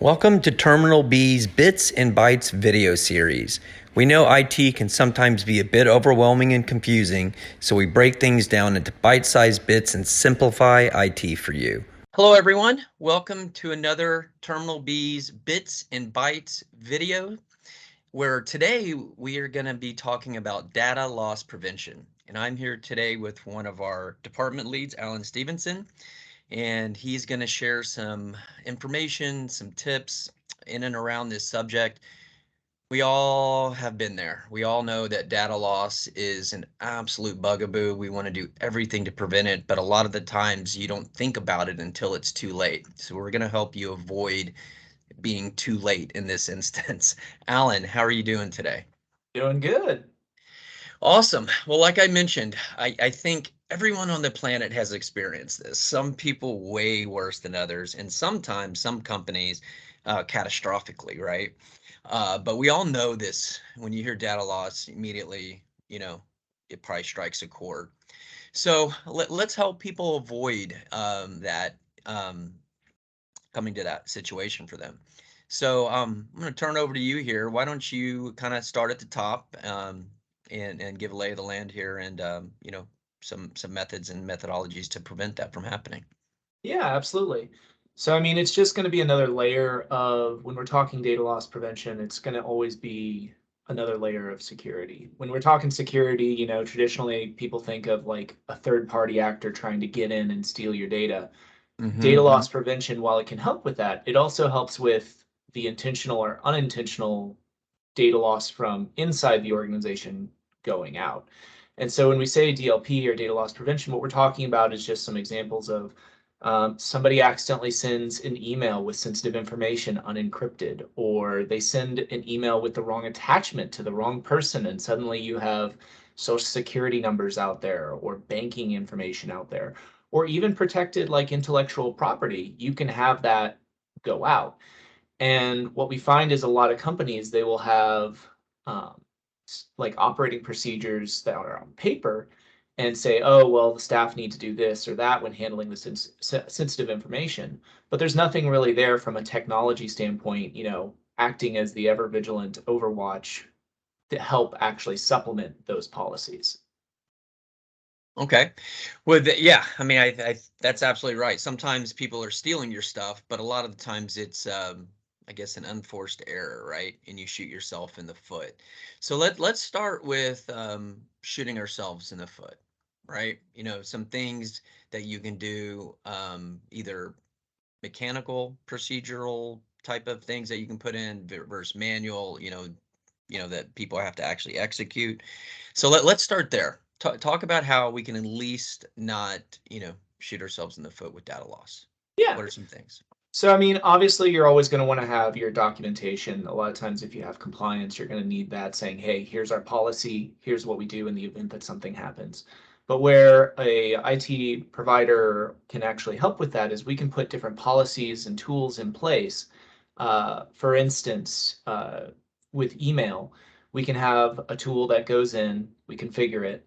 Welcome to Terminal B's Bits and Bytes video series. We know IT can sometimes be a bit overwhelming and confusing, so we break things down into bite-sized bits and simplify IT for you. Hello everyone, welcome to another Terminal B's Bits and Bytes video, where today we are going to be talking about data loss prevention. And I'm here today with one of our department leads, Alan Stevenson, and he's going to share some information, some tips in and around this subject. We all have been there. We all know that data loss is an absolute bugaboo. We want to do everything to prevent it, but a lot of the times you don't think about it until it's too late. So we're going to help you avoid being too late in this instance. Alan, how are you doing today? Doing good. Awesome. Well, like I mentioned, I think everyone on the planet has experienced this. Some people way worse than others, and sometimes some companies catastrophically, right? But we all know this. When you hear data loss, immediately, it probably strikes a chord. So let's help people avoid that coming to that situation for them. So I'm going to turn over to you here. Why don't you kind of start at the top and give a lay of the land here and some methods and methodologies to prevent that from happening. Yeah, absolutely. So, I mean, it's just going to be another layer of when we're talking data loss prevention, it's going to always be another layer of security. When we're talking security, traditionally people think of like a third party actor trying to get in and steal your data. Data Mm-hmm. loss prevention, while it can help with that, it also helps with the intentional or unintentional data loss from inside the organization going out. And so when we say DLP or data loss prevention, what we're talking about is just some examples of somebody accidentally sends an email with sensitive information unencrypted, or they send an email with the wrong attachment to the wrong person, and suddenly you have social security numbers out there or banking information out there, or even protected like intellectual property. You can have that go out. And what we find is a lot of companies, they will have um, like operating procedures that are on paper and say, oh, well, the staff need to do this or that when handling the sensitive information. But there's nothing really there from a technology standpoint, acting as the ever vigilant overwatch to help actually supplement those policies. Okay. Well, yeah, I mean, I that's absolutely right. Sometimes people are stealing your stuff, but a lot of the times it's, I guess, an unforced error, right? And you shoot yourself in the foot. So let's start with shooting ourselves in the foot, right? Some things that you can do, either mechanical, procedural type of things that you can put in versus manual, that people have to actually execute. So let's start there. Talk about how we can at least not, shoot ourselves in the foot with data loss. Yeah. What are some things? So, I mean, obviously, you're always going to want to have your documentation. A lot of times, if you have compliance, you're going to need that saying, hey, here's our policy, here's what we do in the event that something happens. But where a IT provider can actually help with that is we can put different policies and tools in place. For instance, with email, we can have a tool that goes in, we configure it,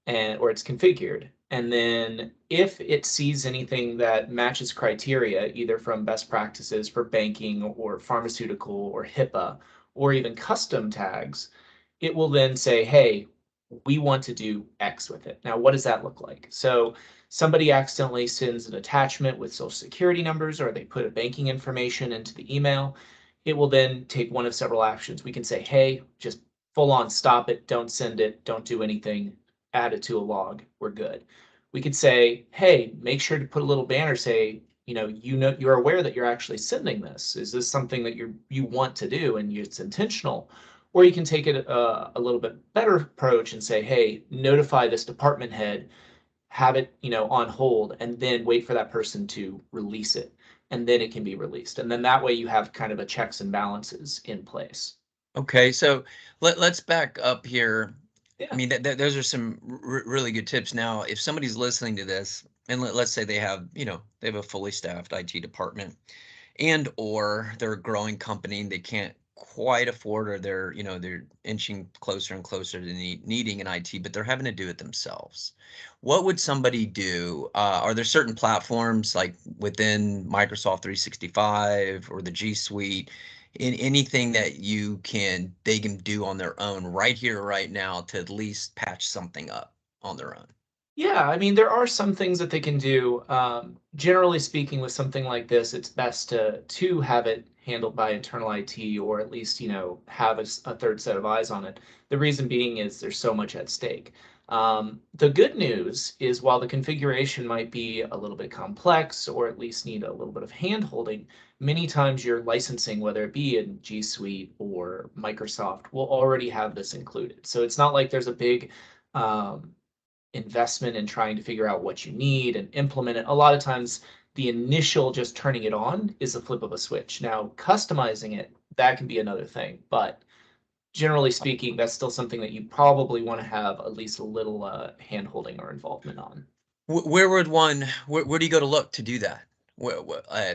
and or it's configured, and then if it sees anything that matches criteria, either from best practices for banking or pharmaceutical or HIPAA, or even custom tags, it will then say, hey, we want to do X with it. Now, what does that look like? So somebody accidentally sends an attachment with social security numbers, or they put a banking information into the email. It will then take one of several actions. We can say, hey, just full on stop it, don't send it, don't do anything, add it to a log, we're good. We could say, hey, make sure to put a little banner, say, you're aware that you're actually sending this. Is this something that you want to do and it's intentional? Or you can take it a little bit better approach and say, hey, notify this department head, have it, on hold, and then wait for that person to release it. And then it can be released. And then that way you have kind of a checks and balances in place. Okay, so let's back up here. I Yeah. mean, those are some really good tips. Now, if somebody's listening to this, and let's say they have a fully staffed IT department, and or they're a growing company and they can't quite afford, or they're, they're inching closer and closer to needing an IT, but they're having to do it themselves. What would somebody do? Are there certain platforms like within Microsoft 365 or the G Suite, in anything that they can do on their own right here, right now, to at least patch something up on their own? Yeah, I mean, there are some things that they can do. Generally speaking, with something like this, it's best to have it handled by internal IT, or at least, have a third set of eyes on it. The reason being is there's so much at stake. The good news is, while the configuration might be a little bit complex, or at least need a little bit of hand holding, many times your licensing, whether it be in G Suite or Microsoft, will already have this included. So it's not like there's a big um, investment in trying to figure out what you need and implement it. A lot of times, the initial just turning it on is a flip of a switch. Now, customizing it, that can be another thing. But generally speaking, that's still something that you probably want to have at least a little hand holding or involvement on. Where would where do you go to look to do that?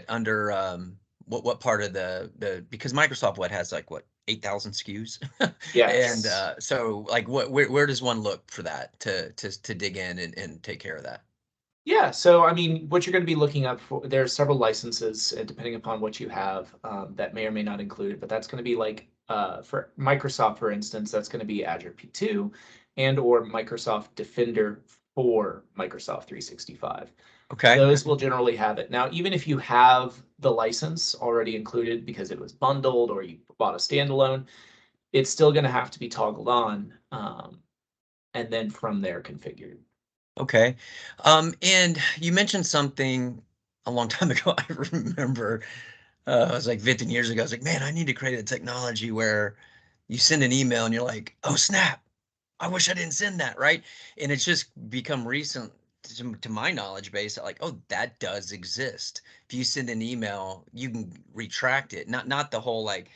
Under what part of because Microsoft has like what, 8,000 SKUs, and Yes. so like where does one look for that to dig in and take care of that? Yeah, so I mean, what you're going to be looking up for, there are several licenses, depending upon what you have, that may or may not include it, but that's going to be like, for Microsoft, for instance, that's going to be Azure P2 and or Microsoft Defender for Microsoft 365. Okay. Those will generally have it. Now, even if you have the license already included because it was bundled or you bought a standalone, it's still going to have to be toggled on, and then from there configured. Okay. And you mentioned something a long time ago. I remember, it was like 15 years ago. I was like, man, I need to create a technology where you send an email and you're like, oh, snap, I wish I didn't send that, right? And it's just become recent to my knowledge base that, like, oh, that does exist. If you send an email, you can retract it. Not the whole like,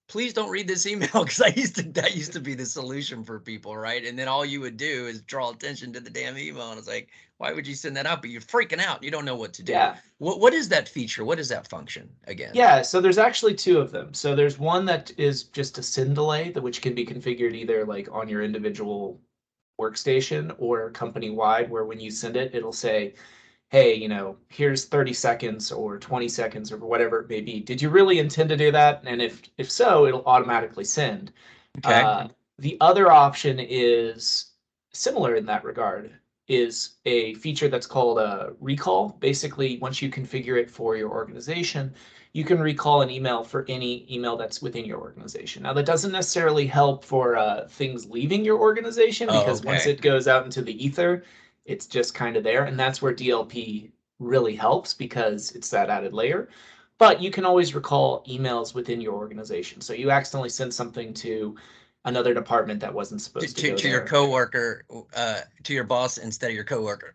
please don't read this email, because that used to be the solution for people, right? And then all you would do is draw attention to the damn email, and it's like, why would you send that out? But you're freaking out. You don't know what to do. Yeah. What is that feature? What is that function again? Yeah, so there's actually two of them. So there's one that is just a SYN delay, which can be configured either like on your individual workstation or company-wide, where when you send it, it'll say, hey, here's 30 seconds or 20 seconds or whatever it may be. Did you really intend to do that? And if so, it'll automatically send. Okay. Uh, the other option is similar in that regard, is a feature that's called a recall. Basically, once you configure it for your organization, you can recall an email for any email that's within your organization. Now, that doesn't necessarily help for things leaving your organization, Oh, because once okay. it goes out into the ether, it's just kind of there. And that's where DLP really helps, because it's that added layer. But you can always recall emails within your organization. So you accidentally sent something to another department that wasn't To, supposed to to, go to your there. coworker, to your boss instead of your coworker.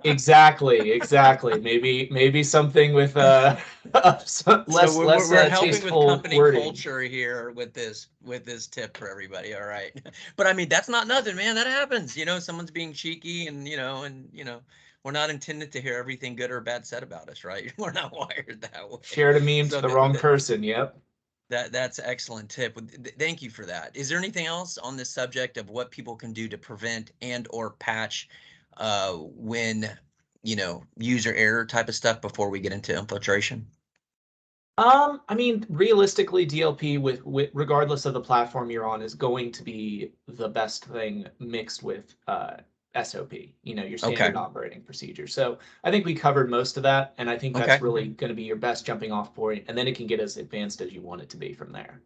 Exactly, exactly. Maybe something with So less we're helping with tasteful company wording. culture here with this tip for everybody. All right. But I mean, that's not nothing, man. That happens. Someone's being cheeky, and we're not intended to hear everything good or bad said about us, right? We're not wired that way. Shared a meme to So the wrong person. Yep. that's excellent tip. Thank you for that. Is there anything else on this subject of what people can do to prevent and or patch when user error type of stuff before we get into infiltration? I mean, realistically, DLP with regardless of the platform you're on is going to be the best thing mixed with SOP, your Okay. standard operating procedure. So I think we covered most of that, and I think that's Okay. really going to be your best jumping off point, and then it can get as advanced as you want it to be from there.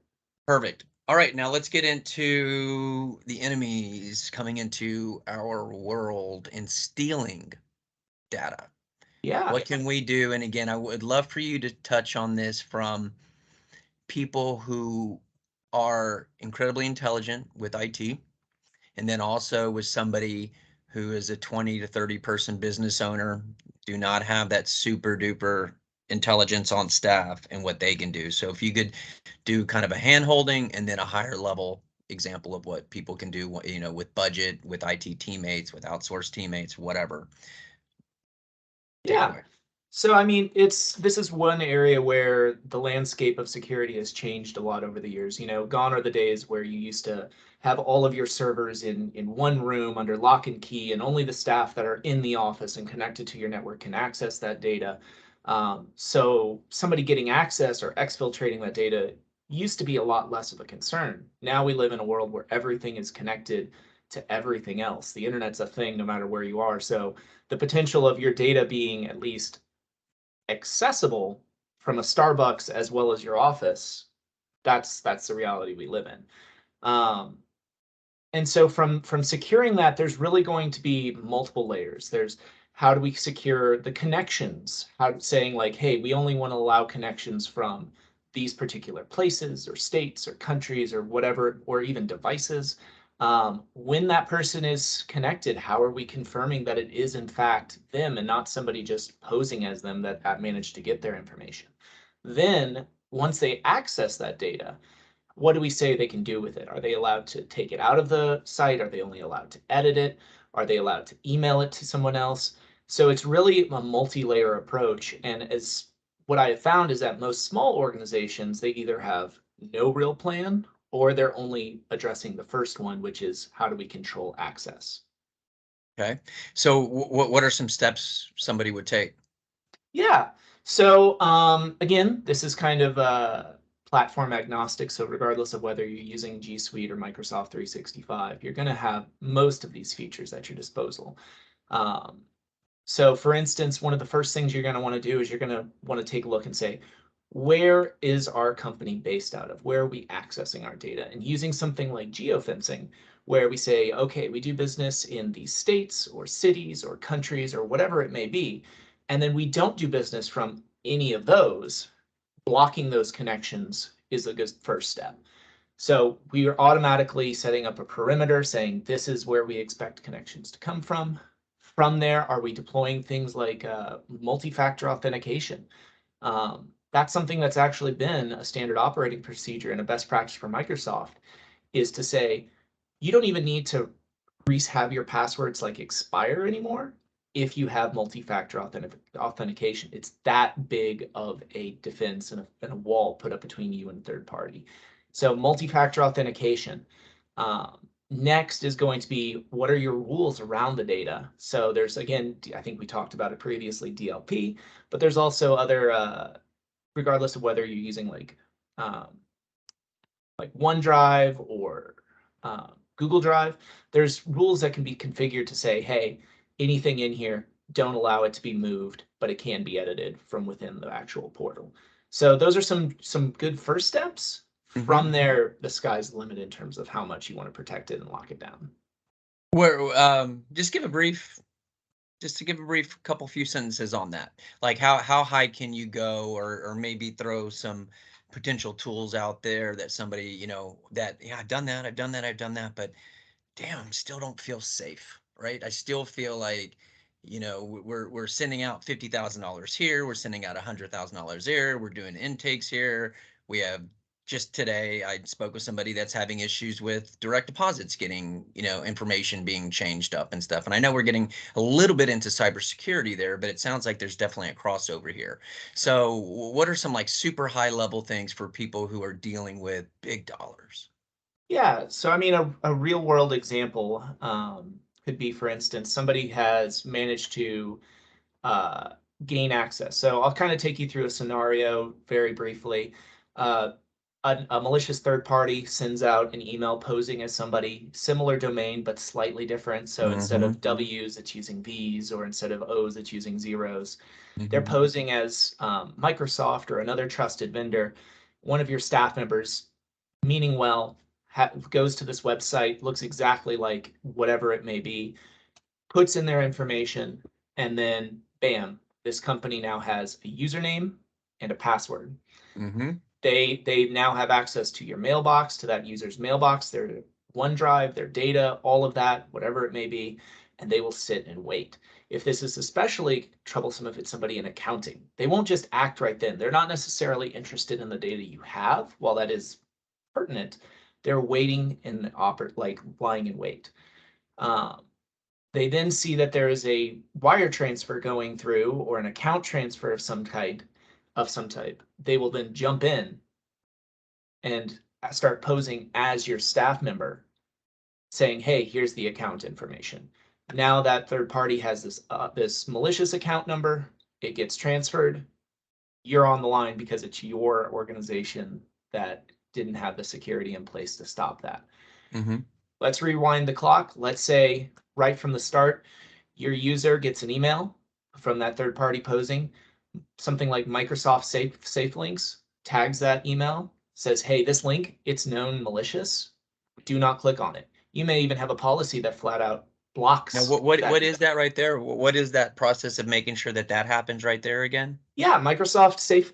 Perfect. All right, now let's get into the enemies coming into our world and stealing data. Yeah. What can we do? And again, I would love for you to touch on this from people who are incredibly intelligent with IT, and then also with somebody who is a 20 to 30 person business owner, do not have that super duper intelligence on staff and what they can do. So if you could do kind of a hand holding and then a higher level example of what people can do, with budget, with IT teammates, with outsourced teammates, whatever. Take it Yeah. away. So, I mean, this is one area where the landscape of security has changed a lot over the years. You know, gone are the days where you used to have all of your servers in one room under lock and key, and only the staff that are in the office and connected to your network can access that data. So somebody getting access or exfiltrating that data used to be a lot less of a concern. Now we live in a world where everything is connected to everything else. The internet's a thing no matter where you are. So the potential of your data being at least accessible from a Starbucks as well as your office, that's the reality we live in. Um, and so from securing that, there's really going to be multiple layers. There's how do we secure the connections? How saying like, hey, we only want to allow connections from these particular places or states or countries or whatever, or even devices. When that person is connected, how are we confirming that it is in fact them and not somebody just posing as them that managed to get their information? Then once they access that data, what do we say they can do with it? Are they allowed to take it out of the site? Are they only allowed to edit it? Are they allowed to email it to someone else? So it's really a multi-layer approach. And as what I have found is that most small organizations, they either have no real plan or they're only addressing the first one, which is how do we control access? Okay. So what are some steps somebody would take? Yeah. So again, this is kind of platform agnostic. So regardless of whether you're using G Suite or Microsoft 365, you're going to have most of these features at your disposal. Um, so for instance, one of the first things you're going to want to do is you're going to want to take a look and say, where is our company based out of? Where are we accessing our data? And using something like geofencing, where we say, okay, we do business in these states or cities or countries or whatever it may be, and then we don't do business from any of those, blocking those connections is a good first step. So we are automatically setting up a perimeter saying this is where we expect connections to come from. From there, are we deploying things like multi-factor authentication? That's something that's actually been a standard operating procedure and a best practice for Microsoft is to say, you don't even need to have your passwords like expire anymore if you have multi-factor authentication. It's that big of a defense and a wall put up between you and third party. So multi-factor authentication. Next is going to be what are your rules around the data? So there's, again, I think we talked about it previously, DLP, but there's also other, regardless of whether you're using um, like OneDrive or Google Drive, there's rules that can be configured to say, hey, anything in here, don't allow it to be moved, but it can be edited from within the actual portal. So those are some good first steps. From there, the sky's the limit in terms of how much you want to protect it and lock it down. Where just give a brief, just to give a brief couple few sentences on that. Like how high can you go, or maybe throw some potential tools out there that somebody, that, yeah, I've done that, I've done that, I've done that, but damn, still don't feel safe, right? I still feel like, we're sending out $50,000 here, we're sending out $100,000 there, we're doing intakes here. We have just today, I spoke with somebody that's having issues with direct deposits getting, information being changed up and stuff. And I know we're getting a little bit into cybersecurity there, but it sounds like there's definitely a crossover here. So what are some like super high level things for people who are dealing with big dollars? Yeah, so I mean, a real world example could be, for instance, somebody has managed to uh, gain access. So I'll kind of take you through a scenario very briefly. Uh, a malicious third party sends out an email posing as somebody, similar domain, but slightly different. So instead of W's, it's using V's, or instead of O's, it's using zeros. They're posing as Microsoft or another trusted vendor. One of your staff members, meaning well, goes to this website, looks exactly like whatever it may be, puts in their information, and then bam, this company now has a username and a password. Mm-hmm. They now have access to your mailbox, to that user's mailbox, their OneDrive, their data, all of that, whatever it may be, and they will sit and wait. If this is especially troublesome if it's somebody in accounting, they won't just act right then. They're not necessarily interested in the data you have, while that is pertinent. They're waiting in like lying in wait. Um, They then see that there is a wire transfer going through or an account transfer of some type, they will then jump in and start posing as your staff member, saying, hey, here's the account information. Now that third party has this malicious account number, it gets transferred. You're on the line because it's your organization that didn't have the security in place to stop that. Mm-hmm. Let's rewind the clock. Let's say right from the start, your user gets an email from that third party posing something like Microsoft safe links, tags that email, says, hey, this link, it's known malicious. Do not click on it. You may even have a policy that flat out blocks. Now, what is that right there? What is that process of making sure that that happens right there again? Yeah, Microsoft safe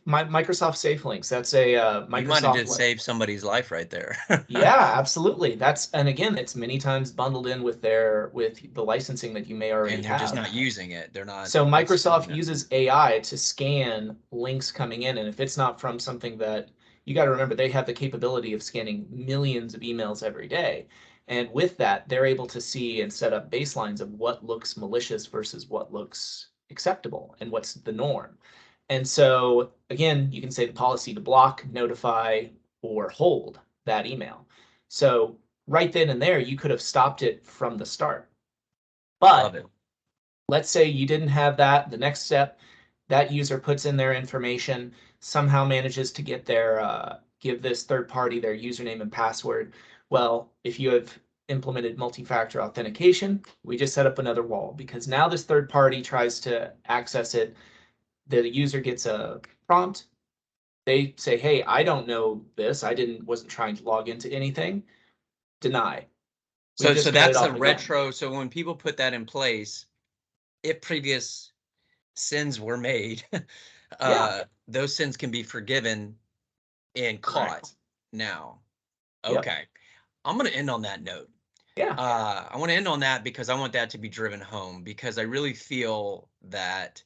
links. That's a Microsoft. You might have just saved somebody's life right there. Yeah, absolutely. And again, it's many times bundled in with the licensing that you may already And they're have. just not using it. They're not. So Microsoft uses AI to scan links coming in, and if it's not from something that, you got to remember, they have the capability of scanning millions of emails every day. And with that, they're able to see and set up baselines of what looks malicious versus what looks acceptable and what's the norm. And so again, you can say the policy to block, notify, or hold that email. So right then and there, you could have stopped it from the start. But let's say you didn't have that. The next step, that user puts in their information, somehow manages to get give this third party their username and password. Well, if you have implemented multi-factor authentication, we just set up another wall, because now this third party tries to access it. The user gets a prompt. They say, hey, I don't know this. Wasn't trying to log into anything. Deny. So that's a retro. So when people put that in place, if previous sins were made, those sins can be forgiven and caught now. Okay. Yep. I'm going to end on that note. Yeah. I want to end on that because I want that to be driven home, because I really feel that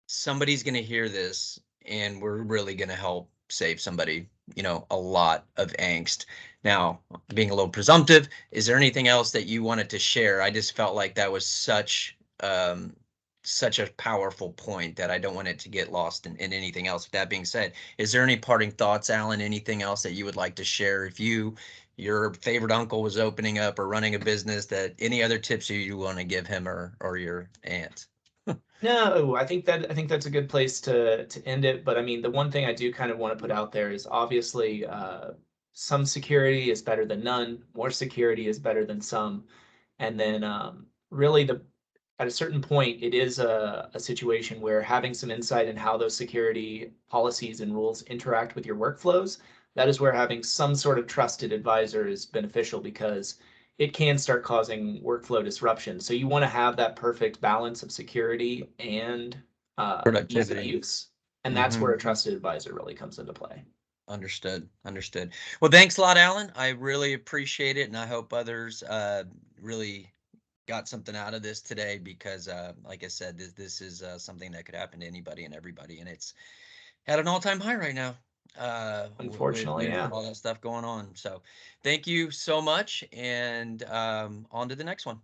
somebody's going to hear this and we're really going to help save somebody, a lot of angst. Now, being a little presumptive, is there anything else that you wanted to share? I just felt like that was such a powerful point that I don't want it to get lost in anything else. With that being said, is there any parting thoughts, Alan? Anything else that you would like to share? If your favorite uncle was opening up or running a business, that any other tips you want to give him or your aunt? No, I think that's a good place to end it. But I mean, the one thing I do kind of want to put out there is obviously some security is better than none. More security is better than some. And then really at a certain point, it is a situation where having some insight in how those security policies and rules interact with your workflows, that is where having some sort of trusted advisor is beneficial, because it can start causing workflow disruption. So you want to have that perfect balance of security and ease of use. And that's where a trusted advisor really comes into play. Understood. Well, thanks a lot, Alan. I really appreciate it. And I hope others really got something out of this today, because like I said, this is something that could happen to anybody and everybody. And it's at an all-time high right now. Unfortunately, with all that stuff going on. So thank you so much, and on to the next one.